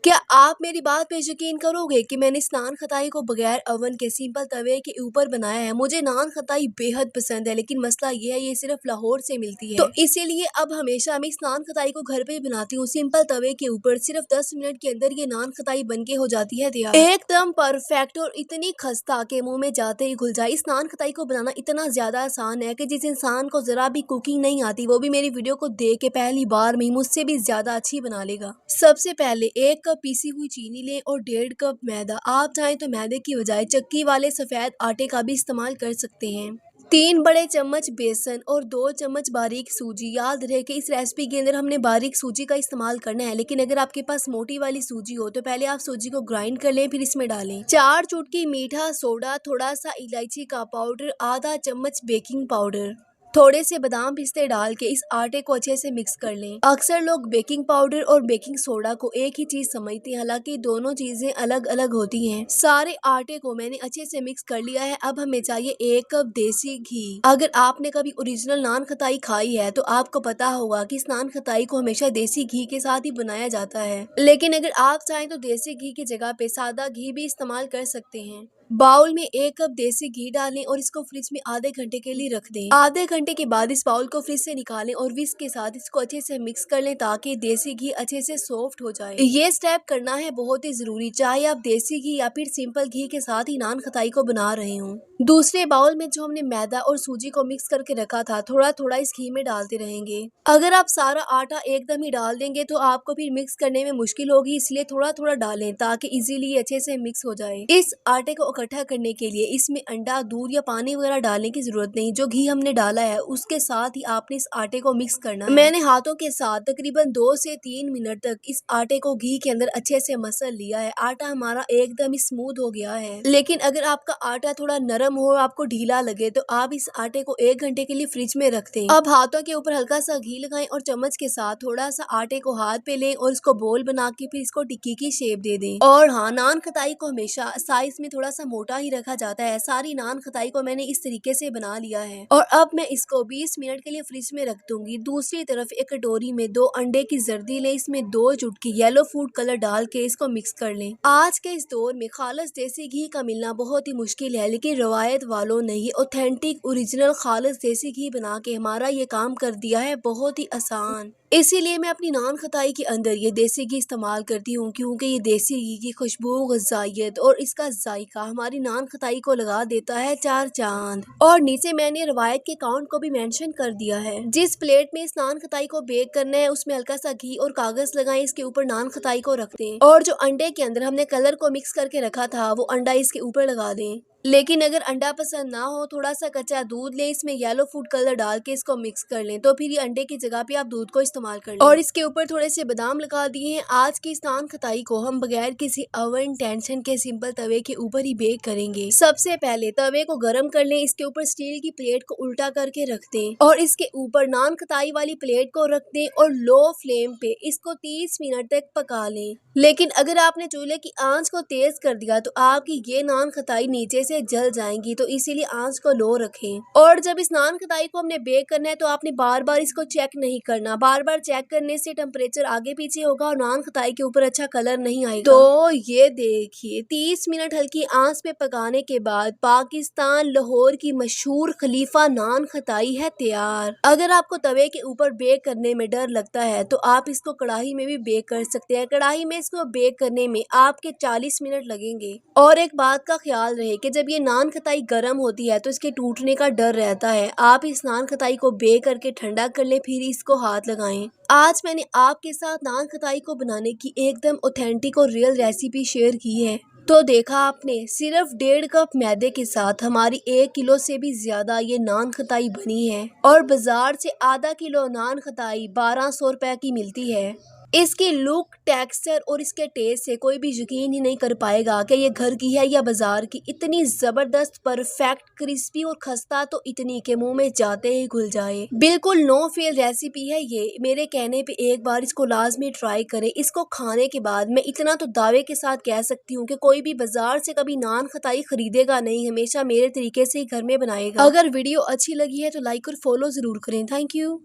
क्या आप मेरी बात पे यकीन करोगे कि मैंने इस नान खताई को बगैर ओवन के सिंपल तवे के ऊपर बनाया है। मुझे नान खताई बेहद पसंद है, लेकिन मसला ये है ये सिर्फ लाहौर से मिलती है, तो इसीलिए अब हमेशा मैं इस नान खताई को घर पे ही बनाती हूँ सिंपल तवे के ऊपर। सिर्फ 10 मिनट के अंदर ये नान खताई बन के हो जाती है तैयार, एकदम परफेक्ट और इतनी खस्ता के मुंह में जाते ही घुल जाए। इस नान खताई को बनाना इतना ज्यादा आसान है कि जिस इंसान को जरा भी कुकिंग नहीं आती वो भी मेरी वीडियो को देख के पहली बार में मुझसे भी ज्यादा अच्छी बना लेगा। सबसे पहले 1 कप पीसी हुई चीनी लें और 1.5 कप मैदा। आप चाहें तो मैदे की बजाय चक्की वाले सफेद आटे का भी इस्तेमाल कर सकते हैं। 3 बड़े चम्मच बेसन और 2 चम्मच बारीक सूजी। याद रहे कि इस रेसिपी के अंदर हमने बारीक सूजी का इस्तेमाल करना है, लेकिन अगर आपके पास मोटी वाली सूजी हो तो पहले आप सूजी को ग्राइंड कर लें, फिर इसमें डालें 4 चुटकी मीठा सोडा, थोड़ा सा इलायची का पाउडर, आधा चम्मच बेकिंग पाउडर, थोड़े से बादाम पिस्ते डाल के इस आटे को अच्छे से मिक्स कर लें। अक्सर लोग बेकिंग पाउडर और बेकिंग सोडा को एक ही चीज समझते हैं, हालांकि दोनों चीजें अलग अलग होती हैं। सारे आटे को मैंने अच्छे से मिक्स कर लिया है। अब हमें चाहिए 1 कप देसी घी। अगर आपने कभी ओरिजिनल नान खताई खाई है तो आपको पता होगा कि इस नान खताई को हमेशा देसी घी के साथ ही बनाया जाता है, लेकिन अगर आप चाहें तो देसी घी की जगह पे सादा घी भी इस्तेमाल कर सकते हैं। बाउल में 1 कप देसी घी डालें और इसको फ्रिज में आधे घंटे के लिए रख दें। आधे घंटे के बाद इस बाउल को फ्रिज से निकालें और विस्क के साथ इसको अच्छे से मिक्स कर लें ताकि देसी घी अच्छे से सॉफ्ट हो जाए। ये स्टेप करना है बहुत ही जरूरी, चाहे आप देसी घी या फिर सिंपल घी के साथ ही नान खताई को बना रहे हों। दूसरे बाउल में जो हमने मैदा और सूजी को मिक्स करके रखा था, थोड़ा थोड़ा इस घी में डालते रहेंगे। अगर आप सारा आटा एकदम ही डाल देंगे तो आपको फिर मिक्स करने में मुश्किल होगी, इसलिए थोड़ा थोड़ा डालें ताकि इजीली अच्छे से मिक्स हो जाए। इस आटे को इकट्ठा करने के लिए इसमें अंडा, दूध या पानी वगैरह डालने की जरूरत नहीं। जो घी हमने डाला है उसके साथ ही आपने इस आटे को मिक्स करना है। मैंने हाथों के साथ तकरीबन 2 से 3 मिनट तक इस आटे को घी के अंदर अच्छे से मसल लिया है। आटा हमारा एकदम ही स्मूथ हो गया है, लेकिन अगर आपका आटा थोड़ा नरम हो, आपको ढीला लगे तो आप इस आटे को 1 घंटे के लिए फ्रिज में रख दें। अब हाथों के ऊपर हल्का सा घी लगाएं और चम्मच के साथ थोड़ा सा आटे को हाथ पे लें और इसको बोल बना के फिर इसको टिक्की की शेप दे दें। और हाँ, नान खताई को हमेशा साइज में थोड़ा सा मोटा ही रखा जाता है। सारी नान खताई को मैंने इस तरीके से बना लिया है और अब मैं इसको 20 मिनट के लिए फ्रिज में रख दूंगी। दूसरी तरफ एक कटोरी में 2 अंडे की जर्दी लें, इसमें 2 चुटकी येलो फूड कलर डाल के इसको मिक्स कर लें। आज के इस दौर में खालिस देसी घी का मिलना बहुत ही मुश्किल है, लेकिन रवायत वालों ने ही ऑथेंटिक ओरिजिनल खालिस देसी घी बना के हमारा ये काम कर दिया है बहुत ही आसान। इसीलिए मैं अपनी नान खताई के अंदर ये देसी घी इस्तेमाल करती हूँ, क्योंकि ये देसी घी की खुशबू, ग़ज़ाइयत और इसका जायका हमारी नान खताई को लगा देता है 4 चांद। और नीचे मैंने रवायत के काउंट को भी मेंशन कर दिया है। जिस प्लेट में इस नान खताई को बेक करना है उसमें हल्का सा घी और कागज लगाएं, इसके ऊपर नान खताई को रख दें और जो अंडे के अंदर हमने कलर को मिक्स करके रखा था वो अंडा इसके ऊपर लगा दें। लेकिन अगर अंडा पसंद ना हो, थोड़ा सा कच्चा दूध लें, इसमें येलो फूड कलर डाल के इसको मिक्स कर लें, तो फिर ये अंडे की जगह पे आप दूध को इस्तेमाल कर लें। और इसके ऊपर थोड़े से बादाम लगा दिए हैं। आज की इस नान खताई को हम बगैर किसी ओवन टेंशन के सिंपल तवे के ऊपर ही बेक करेंगे। सबसे पहले तवे को गर्म कर लें, इसके ऊपर स्टील की प्लेट को उल्टा करके रख दें और इसके ऊपर नान खताई वाली प्लेट को रख दें और लो फ्लेम पे इसको 30 मिनट तक पका लें। लेकिन अगर आपने चूल्हे की आंच को तेज कर दिया तो आपकी ये नान खताई नीचे से जल जाएंगी, तो इसीलिए आंच को लो रखें। और जब इस नान खताई को हमने बेक करना है तो आपने बार बार इसको चेक नहीं करना। बार बार चेक करने से टेम्परेचर आगे पीछे होगा और नान खताई के ऊपर अच्छा कलर नहीं आएगा। तो ये देखिए 30 मिनट हल्की आंच पे पकाने के बाद पाकिस्तान लाहौर की मशहूर खलीफा नान खताई है तैयार। अगर आपको तवे के ऊपर बेक करने में डर लगता है तो आप इसको कढ़ाई में भी बेक कर सकते हैं। कढ़ाई में इसको बेक करने में आपके 40 मिनट लगेंगे। और एक बात का ख्याल रहे कि जब ये नान खताई गर्म होती है तो इसके टूटने का डर रहता है। आप इस नान खताई को बेक करके ठंडा कर ले, फिर इसको हाथ लगाएं। आज मैंने आपके साथ नान खताई को बनाने की एकदम ऑथेंटिक और रियल रेसिपी शेयर की है। तो देखा आपने, सिर्फ 1.5 कप मैदे के साथ हमारी 1 किलो से भी ज्यादा ये नान खताई बनी है और बाजार से आधा किलो नान खताई 1200 रुपए की मिलती है। इसकी लुक, टेक्सचर और इसके टेस्ट से कोई भी यकीन ही नहीं कर पाएगा कि ये घर की है या बाजार की। इतनी जबरदस्त, परफेक्ट, क्रिस्पी और खस्ता तो इतनी के मुंह में जाते ही घुल जाए। बिल्कुल नो फेल रेसिपी है ये। मेरे कहने पे एक बार इसको लाजमी ट्राई करें। इसको खाने के बाद मैं इतना तो दावे के साथ कह सकती हूँ कि कोई भी बाजार से कभी नान खताई खरीदेगा नहीं, हमेशा मेरे तरीके से ही घर में बनाएगा। अगर वीडियो अच्छी लगी है तो लाइक और फॉलो जरूर करें। Thank you.